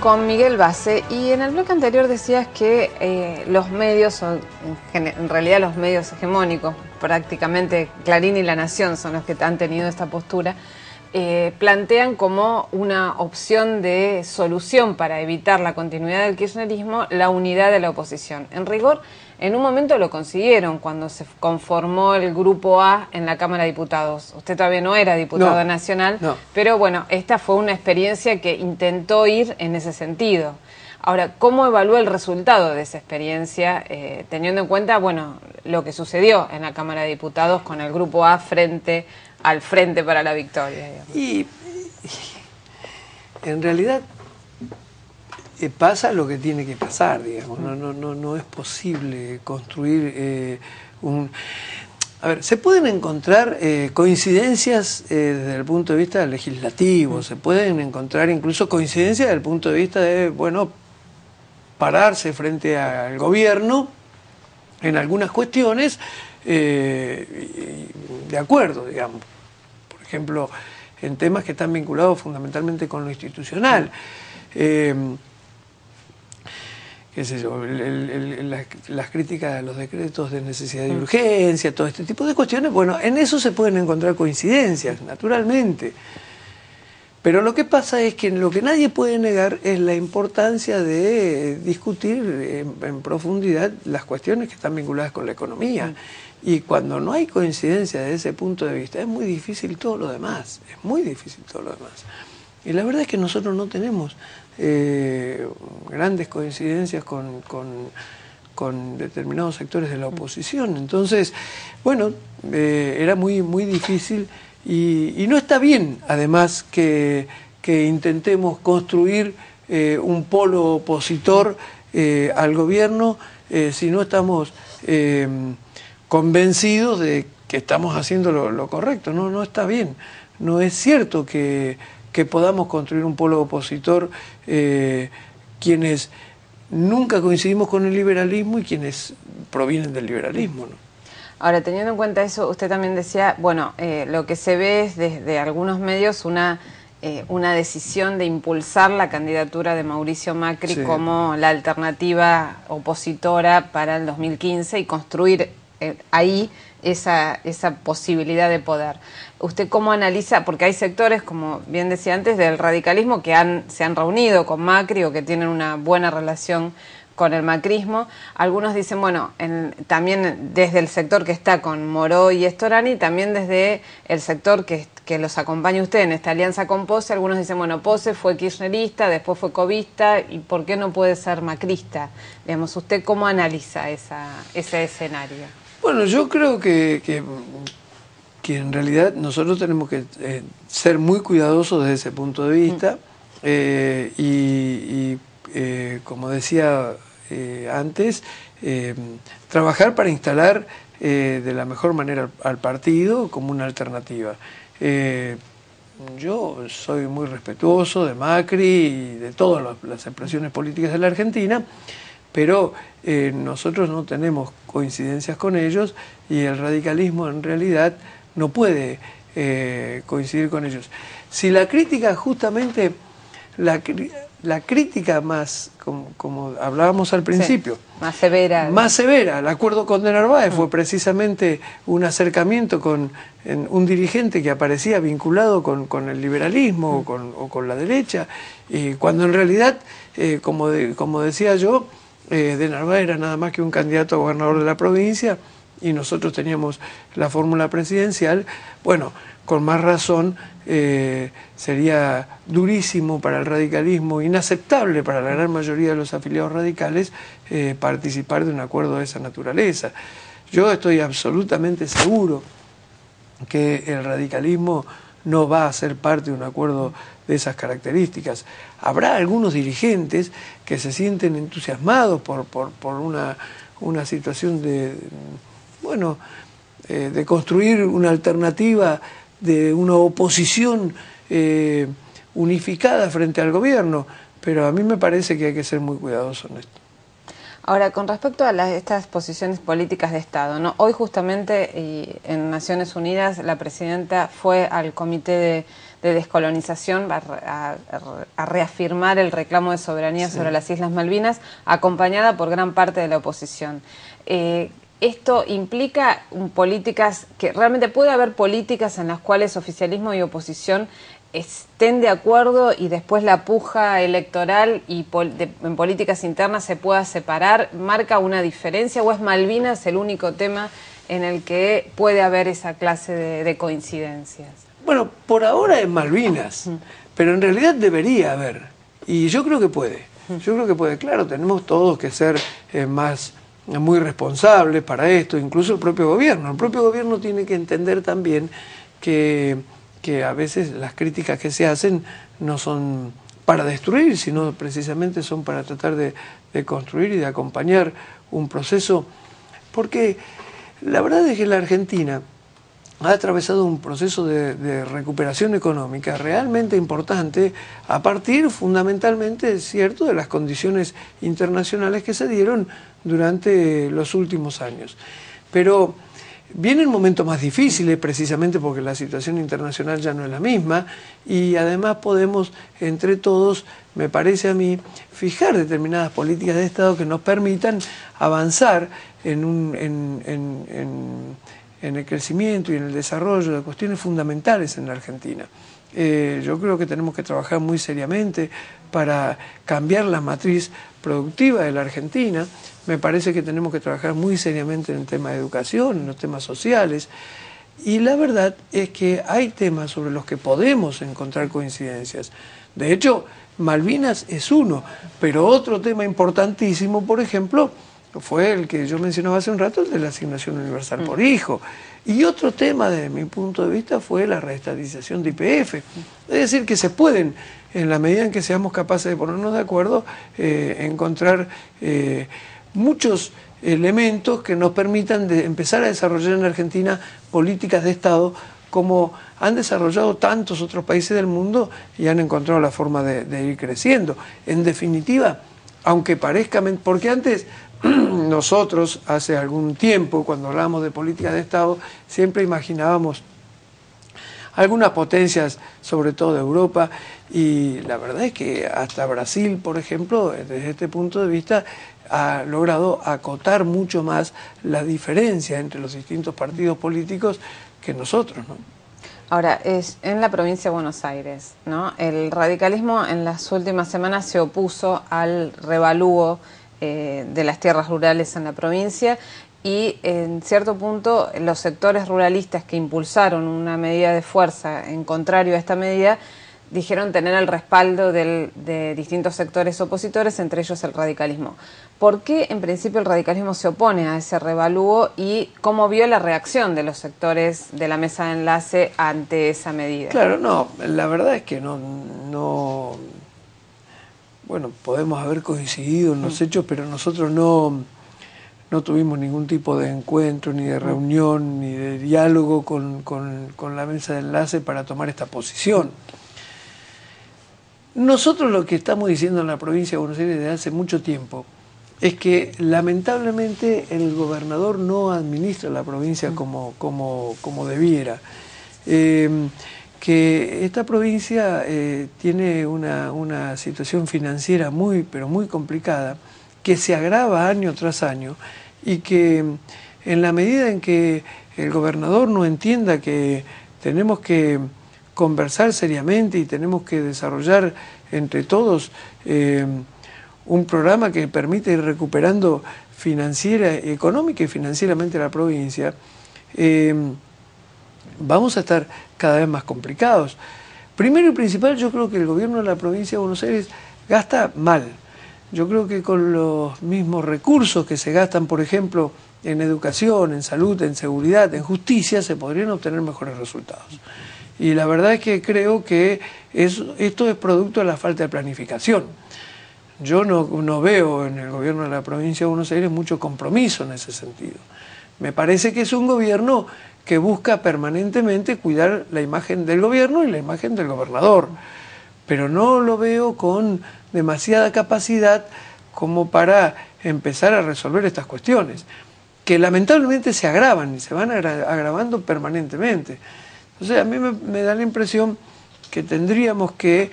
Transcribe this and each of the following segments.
con Miguel Base, y en el bloque anterior decías que los medios son, en realidad los medios hegemónicos, prácticamente Clarín y La Nación son los que han tenido esta postura, plantean como una opción de solución para evitar la continuidad del kirchnerismo la unidad de la oposición. En rigor, en un momento lo consiguieron cuando se conformó el Grupo A en la Cámara de Diputados. Usted todavía no era diputado nacional, pero bueno, esta fue una experiencia que intentó ir en ese sentido. Ahora, ¿cómo evalúa el resultado de esa experiencia, teniendo en cuenta, bueno, lo que sucedió en la Cámara de Diputados con el Grupo A frente al Frente para la Victoria, digamos? Y en realidad pasa lo que tiene que pasar, digamos. No es posible construir un... A ver, se pueden encontrar coincidencias desde el punto de vista legislativo, se pueden encontrar incluso coincidencias desde el punto de vista de, bueno, pararse frente al gobierno en algunas cuestiones de acuerdo, digamos. Por ejemplo, en temas que están vinculados fundamentalmente con lo institucional. Qué sé yo, las críticas a los decretos de necesidad y urgencia, todo este tipo de cuestiones, bueno, en eso se pueden encontrar coincidencias, naturalmente. Pero lo que pasa es que lo que nadie puede negar es la importancia de discutir en profundidad las cuestiones que están vinculadas con la economía. Y cuando no hay coincidencia desde ese punto de vista, es muy difícil todo lo demás, es muy difícil todo lo demás. Y la verdad es que nosotros no tenemos grandes coincidencias con determinados sectores de la oposición. Entonces, bueno, era muy difícil y no está bien, además, que intentemos construir un polo opositor al gobierno si no estamos convencidos de que estamos haciendo lo correcto. No está bien. No es cierto que podamos construir un polo opositor quienes nunca coincidimos con el liberalismo y quienes provienen del liberalismo, ¿no? Ahora, teniendo en cuenta eso, usted también decía, bueno, lo que se ve es desde algunos medios una decisión de impulsar la candidatura de Mauricio Macri como la alternativa opositora para el 2015 y construir ahí esa posibilidad de poder. ¿Usted cómo analiza? Porque hay sectores, como bien decía antes, del radicalismo que se han reunido con Macri o que tienen una buena relación con el macrismo. Algunos dicen, bueno, también desde el sector que está con Moró y Storani, también desde el sector que los acompaña usted en esta alianza con Pose, algunos dicen, bueno, Pose fue kirchnerista, después fue covista, ¿y por qué no puede ser macrista? Digamos, ¿usted cómo analiza ese escenario? Bueno, yo creo que en realidad nosotros tenemos que ser muy cuidadosos desde ese punto de vista como decía antes, trabajar para instalar de la mejor manera al partido como una alternativa. Yo soy muy respetuoso de Macri y de todas las expresiones políticas de la Argentina, pero nosotros no tenemos coincidencias con ellos y el radicalismo en realidad no puede coincidir con ellos. Si la crítica, justamente la crítica más, como hablábamos al principio, más severa, el acuerdo con De Narváez fue precisamente un acercamiento con un dirigente que aparecía vinculado con el liberalismo o con la derecha, y cuando en realidad, como decía yo, De Narváez era nada más que un candidato a gobernador de la provincia y nosotros teníamos la fórmula presidencial. Bueno, con más razón sería durísimo para el radicalismo, inaceptable para la gran mayoría de los afiliados radicales participar de un acuerdo de esa naturaleza. Yo estoy absolutamente seguro que el radicalismo no va a ser parte de un acuerdo de esas características. Habrá algunos dirigentes que se sienten entusiasmados por una situación de construir una alternativa, de una oposición unificada frente al gobierno, pero a mí me parece que hay que ser muy cuidadoso en esto. Ahora, con respecto a estas posiciones políticas de Estado, ¿no? Hoy justamente en Naciones Unidas la presidenta fue al Comité de descolonización, a reafirmar el reclamo de soberanía sobre las Islas Malvinas, acompañada por gran parte de la oposición. Esto implica políticas, que realmente puede haber políticas en las cuales oficialismo y oposición estén de acuerdo y después la puja electoral y en políticas internas se pueda separar. ¿Marca una diferencia o es Malvinas el único tema en el que puede haber esa clase de coincidencias? Bueno, por ahora es Malvinas, pero en realidad debería haber, y yo creo que puede. Yo creo que puede, claro, tenemos todos que ser muy responsables para esto, incluso el propio gobierno. El propio gobierno tiene que entender también que a veces las críticas que se hacen no son para destruir, sino precisamente son para tratar de construir y de acompañar un proceso, porque la verdad es que la Argentina ha atravesado un proceso de recuperación económica realmente importante a partir fundamentalmente, es cierto, de las condiciones internacionales que se dieron durante los últimos años. Pero vienen momentos más difíciles precisamente porque la situación internacional ya no es la misma y además podemos entre todos, me parece a mí, fijar determinadas políticas de Estado que nos permitan avanzar en el crecimiento y en el desarrollo de cuestiones fundamentales en la Argentina. Yo creo que tenemos que trabajar muy seriamente para cambiar la matriz productiva de la Argentina. Me parece que tenemos que trabajar muy seriamente en el tema de educación, en los temas sociales. Y la verdad es que hay temas sobre los que podemos encontrar coincidencias. De hecho, Malvinas es uno, pero otro tema importantísimo, por ejemplo, fue el que yo mencionaba hace un rato, el de la asignación universal por hijo. Y otro tema, desde mi punto de vista, fue la reestatización de YPF. Es decir, que se pueden, en la medida en que seamos capaces de ponernos de acuerdo, encontrar muchos elementos que nos permitan empezar a desarrollar en Argentina políticas de Estado como han desarrollado tantos otros países del mundo y han encontrado la forma de ir creciendo. En definitiva, aunque parezca, porque antes nosotros hace algún tiempo, cuando hablábamos de política de Estado, siempre imaginábamos algunas potencias, sobre todo de Europa, y la verdad es que hasta Brasil, por ejemplo, desde este punto de vista, ha logrado acotar mucho más la diferencia entre los distintos partidos políticos que nosotros, ¿no? Ahora, es en la provincia de Buenos Aires, ¿no? El radicalismo en las últimas semanas se opuso al revalúo de las tierras rurales en la provincia y en cierto punto los sectores ruralistas que impulsaron una medida de fuerza en contrario a esta medida dijeron tener el respaldo de distintos sectores opositores, entre ellos el radicalismo. ¿Por qué en principio el radicalismo se opone a ese revalúo y cómo vio la reacción de los sectores de la mesa de enlace ante esa medida? Claro, no, la verdad es que no bueno, podemos haber coincidido en los hechos, pero nosotros no tuvimos ningún tipo de encuentro, ni de reunión, ni de diálogo con la mesa de enlace para tomar esta posición. Nosotros lo que estamos diciendo en la provincia de Buenos Aires desde hace mucho tiempo es que lamentablemente el gobernador no administra la provincia como debiera. Que esta provincia tiene una situación financiera pero muy complicada, que se agrava año tras año y que en la medida en que el gobernador no entienda que tenemos que conversar seriamente y tenemos que desarrollar entre todos un programa que permite ir recuperando económica y financieramente la provincia, vamos a estar cada vez más complicados. Primero y principal, yo creo que el gobierno de la provincia de Buenos Aires gasta mal. Yo creo que con los mismos recursos que se gastan, por ejemplo, en educación, en salud, en seguridad, en justicia, se podrían obtener mejores resultados. Y la verdad es que creo que esto es producto de la falta de planificación. Yo no veo en el gobierno de la provincia de Buenos Aires mucho compromiso en ese sentido. Me parece que es un gobierno que busca permanentemente cuidar la imagen del gobierno y la imagen del gobernador, pero no lo veo con demasiada capacidad como para empezar a resolver estas cuestiones, que lamentablemente se agravan y se van agravando permanentemente. Entonces a mí me da la impresión que tendríamos que,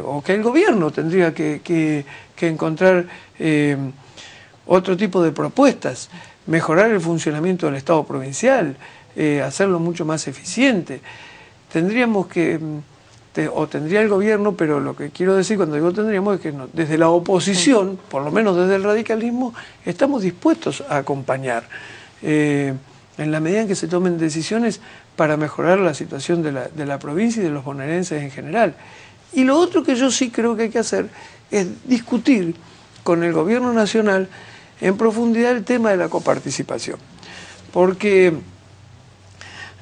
o que el gobierno tendría que encontrar otro tipo de propuestas, mejorar el funcionamiento del Estado provincial, hacerlo mucho más eficiente. Tendríamos que, o tendría el gobierno, pero lo que quiero decir cuando digo tendríamos es que desde la oposición, por lo menos desde el radicalismo, estamos dispuestos a acompañar en la medida en que se tomen decisiones para mejorar la situación de la provincia y de los bonaerenses en general. Y lo otro que yo sí creo que hay que hacer es discutir con el gobierno nacional en profundidad el tema de la coparticipación. Porque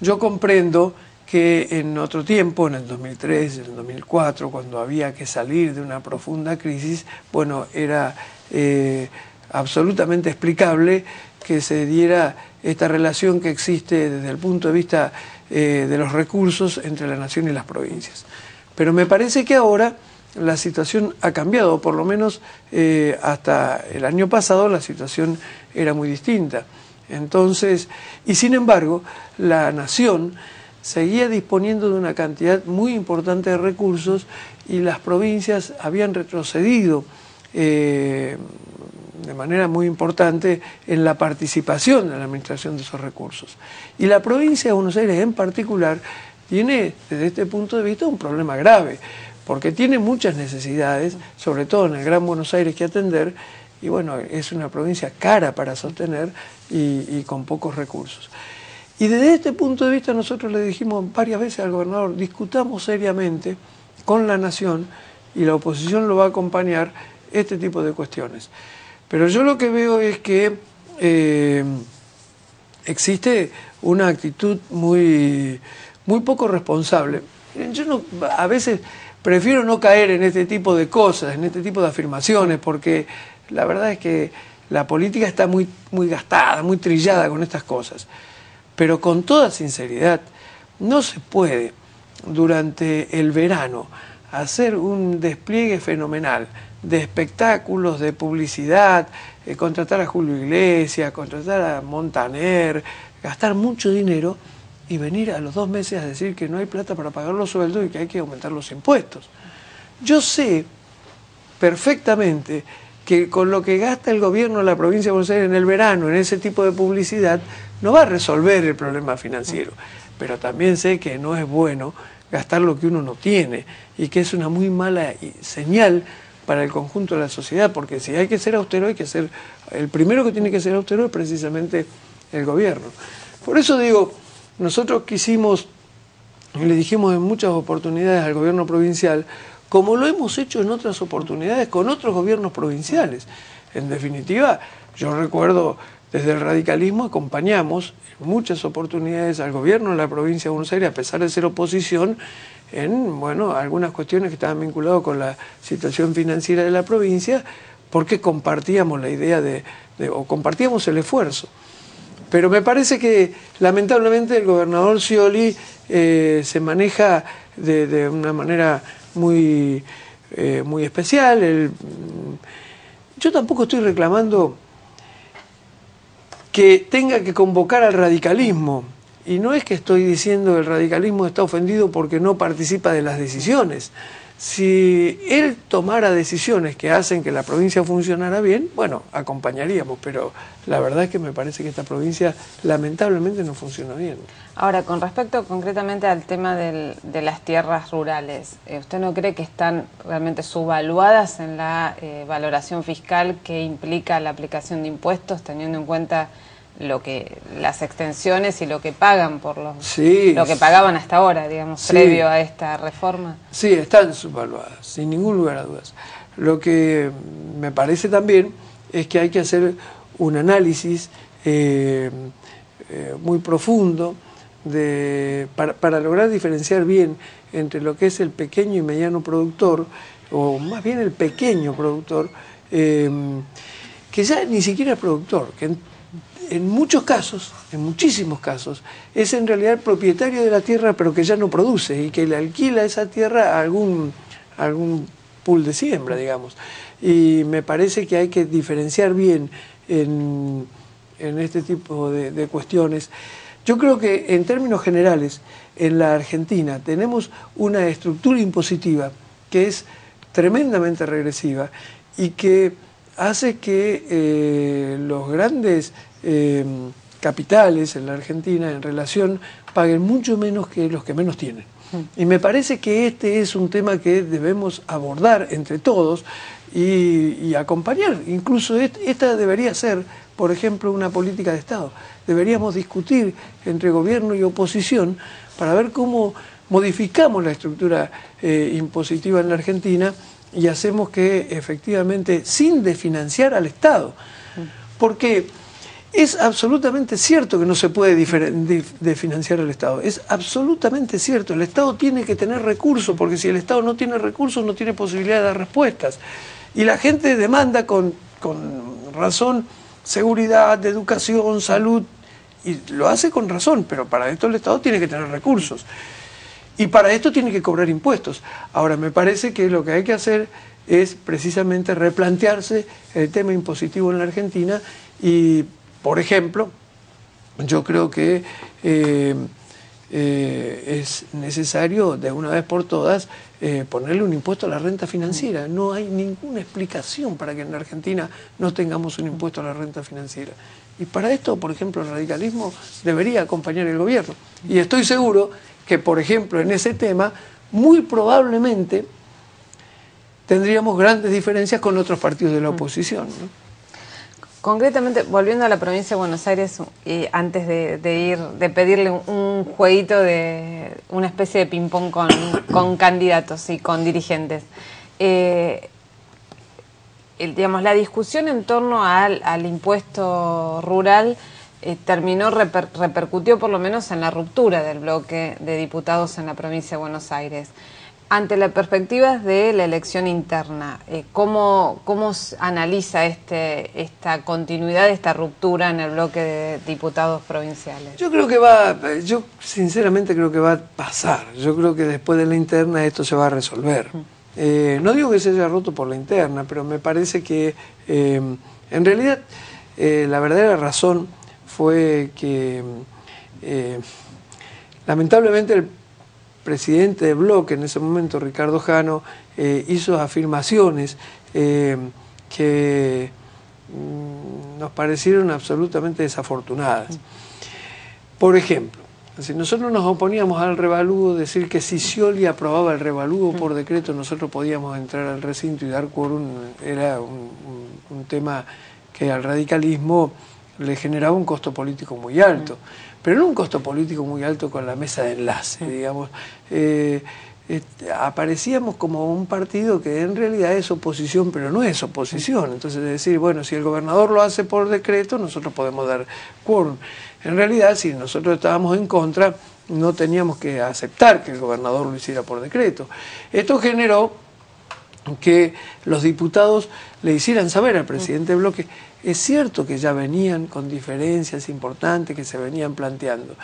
yo comprendo que en otro tiempo, en el 2003, en el 2004, cuando había que salir de una profunda crisis, bueno, era absolutamente explicable que se diera esta relación que existe desde el punto de vista de los recursos entre la nación y las provincias. Pero me parece que ahora la situación ha cambiado, por lo menos hasta el año pasado la situación era muy distinta. Entonces, y sin embargo, la nación seguía disponiendo de una cantidad muy importante de recursos y las provincias habían retrocedido de manera muy importante en la participación en la administración de esos recursos. Y la provincia de Buenos Aires en particular tiene, desde este punto de vista, un problema grave, porque tiene muchas necesidades, sobre todo en el Gran Buenos Aires, que atender, y bueno, es una provincia cara para sostener y con pocos recursos. Y desde este punto de vista nosotros le dijimos varias veces al gobernador, discutamos seriamente con la nación, y la oposición lo va a acompañar, este tipo de cuestiones. Pero yo lo que veo es que existe una actitud muy poco responsable. Yo a veces prefiero no caer en este tipo de cosas, en este tipo de afirmaciones, porque la verdad es que la política está muy gastada, muy trillada con estas cosas. Pero con toda sinceridad, no se puede durante el verano hacer un despliegue fenomenal de espectáculos, de publicidad, contratar a Julio Iglesias, contratar a Montaner, gastar mucho dinero y venir a los 2 meses a decir que no hay plata para pagar los sueldos y que hay que aumentar los impuestos. Yo sé perfectamente que con lo que gasta el gobierno de la provincia de Buenos Aires en el verano, en ese tipo de publicidad, no va a resolver el problema financiero. Pero también sé que no es bueno gastar lo que uno no tiene y que es una muy mala señal para el conjunto de la sociedad, porque si hay que ser austero, hay que ser, el primero que tiene que ser austero es precisamente el gobierno. Por eso digo, nosotros quisimos, y le dijimos en muchas oportunidades al gobierno provincial, como lo hemos hecho en otras oportunidades con otros gobiernos provinciales. En definitiva, yo recuerdo, desde el radicalismo acompañamos en muchas oportunidades al gobierno de la provincia de Buenos Aires, a pesar de ser oposición, en algunas cuestiones que estaban vinculadas con la situación financiera de la provincia, porque compartíamos la idea o compartíamos el esfuerzo. Pero me parece que lamentablemente el gobernador Scioli se maneja de una manera muy especial. Yo tampoco estoy reclamando que tenga que convocar al radicalismo, y no es que estoy diciendo que el radicalismo está ofendido porque no participa de las decisiones. Si él tomara decisiones que hacen que la provincia funcionara bien, bueno, acompañaríamos, pero la verdad es que me parece que esta provincia lamentablemente no funciona bien. Ahora, con respecto concretamente al tema de las tierras rurales, ¿usted no cree que están realmente subvaluadas en la valoración fiscal que implica la aplicación de impuestos, teniendo en cuenta las extensiones y lo que pagan por lo que pagaban hasta ahora, digamos, previo a esta reforma? Sí, están subvaluadas, sin ningún lugar a dudas. Lo que me parece también es que hay que hacer un análisis muy profundo para lograr diferenciar bien entre lo que es el pequeño y mediano productor, o más bien el pequeño productor, que ya ni siquiera es productor, que en muchos casos, en muchísimos casos, es en realidad el propietario de la tierra, pero que ya no produce y que le alquila esa tierra a algún pool de siembra, digamos. Y me parece que hay que diferenciar bien en este tipo de cuestiones. Yo creo que en términos generales, en la Argentina tenemos una estructura impositiva que es tremendamente regresiva y que hace que los grandes capitales en la Argentina en relación paguen mucho menos que los que menos tienen. Y me parece que este es un tema que debemos abordar entre todos y acompañar. Incluso esta debería ser, por ejemplo, una política de Estado. Deberíamos discutir entre gobierno y oposición para ver cómo modificamos la estructura impositiva en la Argentina y hacemos que efectivamente, sin desfinanciar al Estado, porque es absolutamente cierto que no se puede desfinanciar al Estado, es absolutamente cierto, el Estado tiene que tener recursos, porque si el Estado no tiene recursos no tiene posibilidad de dar respuestas, y la gente demanda con razón seguridad, educación, salud, y lo hace con razón, pero para esto el Estado tiene que tener recursos. Y para esto tiene que cobrar impuestos. Ahora, me parece que lo que hay que hacer es precisamente replantearse el tema impositivo en la Argentina y, por ejemplo, yo creo que es necesario de una vez por todas ponerle un impuesto a la renta financiera. No hay ninguna explicación para que en la Argentina no tengamos un impuesto a la renta financiera. Y para esto, por ejemplo, el radicalismo debería acompañar el gobierno. Y estoy seguro que, por ejemplo, en ese tema, muy probablemente tendríamos grandes diferencias con otros partidos de la oposición, ¿no? Concretamente, volviendo a la provincia de Buenos Aires, antes de pedirle un jueguito de una especie de ping-pong con candidatos y con dirigentes, digamos, la discusión en torno al impuesto rural repercutió por lo menos en la ruptura del bloque de diputados en la provincia de Buenos Aires. Ante las perspectivas de la elección interna, ¿cómo analiza esta continuidad, esta ruptura en el bloque de diputados provinciales? Yo sinceramente creo que va a pasar. Yo creo que después de la interna esto se va a resolver. No digo que se haya roto por la interna, pero me parece que en realidad la verdadera razón fue que lamentablemente el presidente de bloque en ese momento, Ricardo Jano, hizo afirmaciones que nos parecieron absolutamente desafortunadas. Por ejemplo, si nosotros nos oponíamos al revalúo, decir que si Scioli aprobaba el revalúo por decreto nosotros podíamos entrar al recinto y dar quórum, era un tema que al radicalismo le generaba un costo político muy alto. Pero no un costo político muy alto con la mesa de enlace, digamos. Aparecíamos como un partido que en realidad es oposición, pero no es oposición. Entonces decir, bueno, si el gobernador lo hace por decreto, nosotros podemos dar quórum. En realidad, si nosotros estábamos en contra, no teníamos que aceptar que el gobernador lo hiciera por decreto. Esto generó que los diputados le hicieran saber al presidente de bloque. Es cierto que ya venían con diferencias importantes que se venían planteando,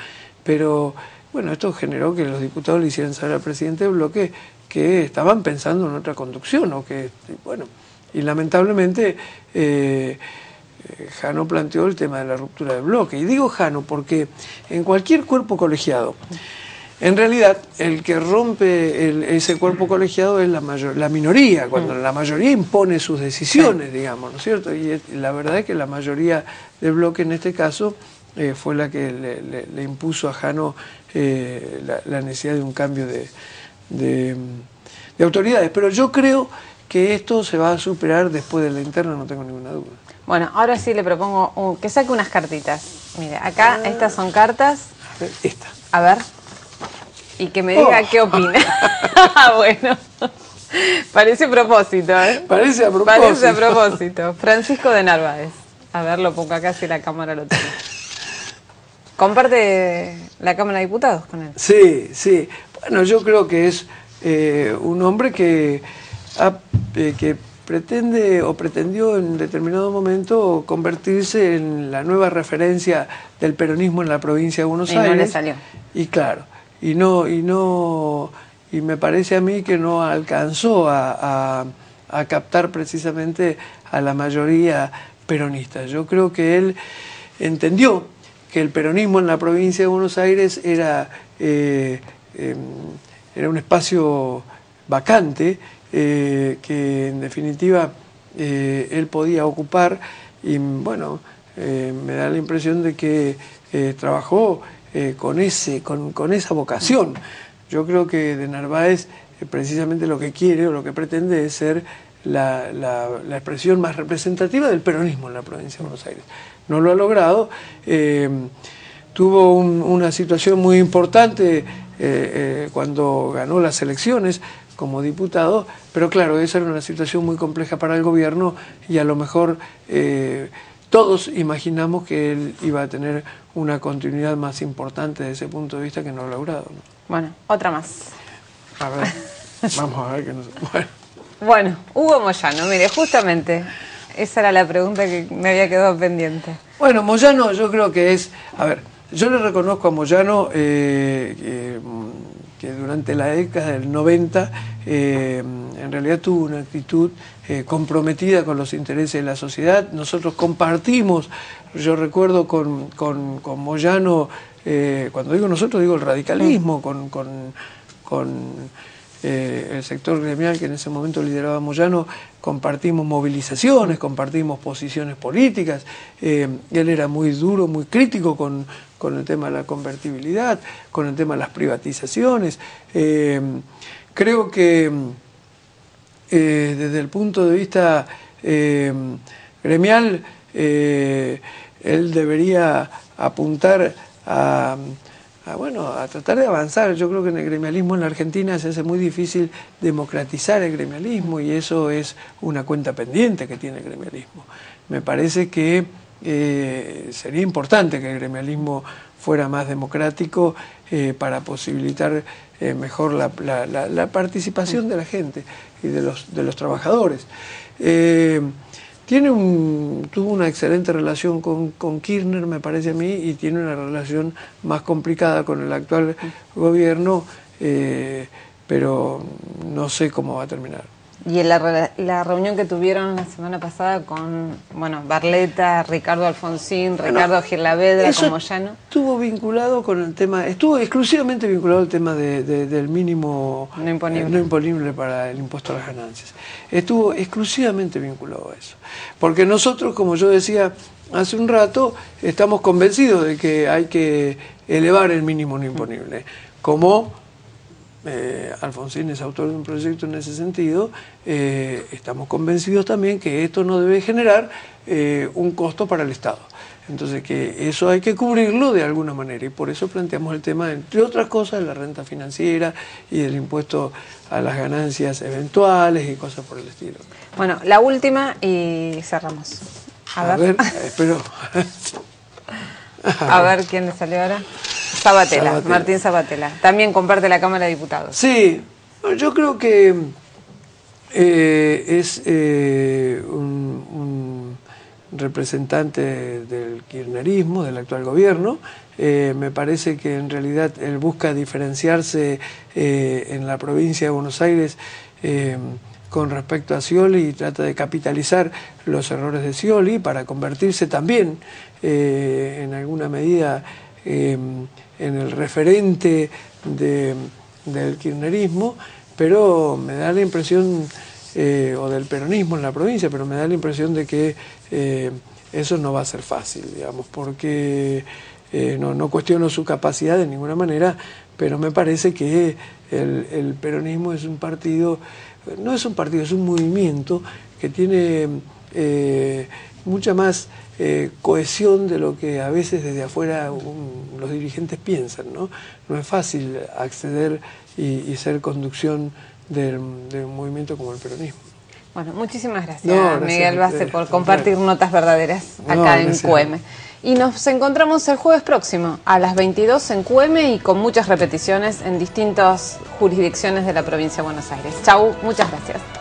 pero bueno, esto generó que los diputados le hicieran saber al presidente de bloque que estaban pensando en otra conducción, o que, bueno, y lamentablemente Jano planteó el tema de la ruptura del bloque. Y digo Jano porque en cualquier cuerpo colegiado, en realidad, el que rompe ese cuerpo colegiado es la minoría, cuando la mayoría impone sus decisiones, digamos, ¿no es cierto? Y la verdad es que la mayoría del bloque en este caso fue la que le impuso a Jano la necesidad de un cambio de autoridades. Pero yo creo que esto se va a superar después de la interna, no tengo ninguna duda. Bueno, ahora sí le propongo que saque unas cartitas. Mire, acá estas son cartas. Esta. A ver. Y que me diga qué opina. Bueno, parece a propósito, ¿eh? Parece a propósito. Parece a propósito. Francisco de Narváez. A ver, lo pongo acá si la cámara lo tiene. ¿Comparte la Cámara de Diputados con él? Sí, sí. Bueno, yo creo que es un hombre que pretende o pretendió en determinado momento convertirse en la nueva referencia del peronismo en la provincia de Buenos Aires. Y no le salió. Y claro. Y me parece a mí que no alcanzó a captar precisamente a la mayoría peronista. Yo creo que él entendió que el peronismo en la provincia de Buenos Aires era un espacio vacante, que en definitiva él podía ocupar, y bueno, me da la impresión de que trabajó con esa vocación. Yo creo que de Narváez precisamente lo que quiere o lo que pretende es ser la expresión más representativa del peronismo en la provincia de Buenos Aires. No lo ha logrado. Tuvo una situación muy importante cuando ganó las elecciones como diputado, pero claro, esa era una situación muy compleja para el gobierno, y a lo mejor todos imaginamos que él iba a tener una continuidad más importante desde ese punto de vista, que no lo ha logrado, ¿no? Bueno, otra más. A ver, vamos a ver que no sé. Bueno, Hugo Moyano, mire, justamente esa era la pregunta que me había quedado pendiente. Bueno, Moyano yo creo que es, a ver, yo le reconozco a Moyano que durante la década del 90 en realidad tuvo una actitud comprometida con los intereses de la sociedad. Nosotros compartimos, yo recuerdo con Moyano, cuando digo nosotros digo el radicalismo, con el sector gremial que en ese momento lideraba Moyano, compartimos movilizaciones, compartimos posiciones políticas. Él era muy duro, muy crítico con el tema de la convertibilidad, con el tema de las privatizaciones. Creo que desde el punto de vista gremial, él debería apuntar a tratar de avanzar. Yo creo que en el gremialismo en la Argentina se hace muy difícil democratizar el gremialismo, y eso es una cuenta pendiente que tiene el gremialismo. Me parece que sería importante que el gremialismo fuera más democrático para posibilitar mejor la participación de la gente y de los trabajadores. Tuvo una excelente relación con Kirchner, me parece a mí, y tiene una relación más complicada con el actual gobierno, pero no sé cómo va a terminar. Y en la reunión que tuvieron la semana pasada con, bueno, Barletta, Ricardo Alfonsín, Ricardo Girlavedra, con Moyano. Estuvo vinculado con el tema, estuvo exclusivamente vinculado al tema del mínimo no imponible para el impuesto a las ganancias. Estuvo exclusivamente vinculado a eso. Porque nosotros, como yo decía hace un rato, estamos convencidos de que hay que elevar el mínimo no imponible. Como Alfonsín es autor de un proyecto en ese sentido, estamos convencidos también que esto no debe generar un costo para el Estado. Entonces que eso hay que cubrirlo de alguna manera, y por eso planteamos el tema, entre otras cosas, de la renta financiera y del impuesto a las ganancias eventuales y cosas por el estilo. Bueno, la última y cerramos. A ver, espero. A ver quién le salió ahora. Sabatella, Martín Sabatella. También comparte la Cámara de Diputados. Sí, yo creo que es un representante del kirchnerismo, del actual gobierno. Me parece que en realidad él busca diferenciarse en la provincia de Buenos Aires con respecto a Scioli, y trata de capitalizar los errores de Scioli para convertirse también en alguna medida en el referente del kirchnerismo, pero me da la impresión, o del peronismo en la provincia, pero me da la impresión de que eso no va a ser fácil, digamos, porque no cuestiono su capacidad de ninguna manera, pero me parece que el peronismo es un partido, no es un partido, es un movimiento que tiene mucha más cohesión de lo que a veces desde afuera los dirigentes piensan, ¿no? No es fácil acceder y ser conducción de un movimiento como el peronismo. Bueno, muchísimas gracias, Miguel Base, por compartir notas verdaderas acá en QM. Y nos encontramos el jueves próximo a las 22 en QM, y con muchas repeticiones en distintas jurisdicciones de la provincia de Buenos Aires. Chau, muchas gracias.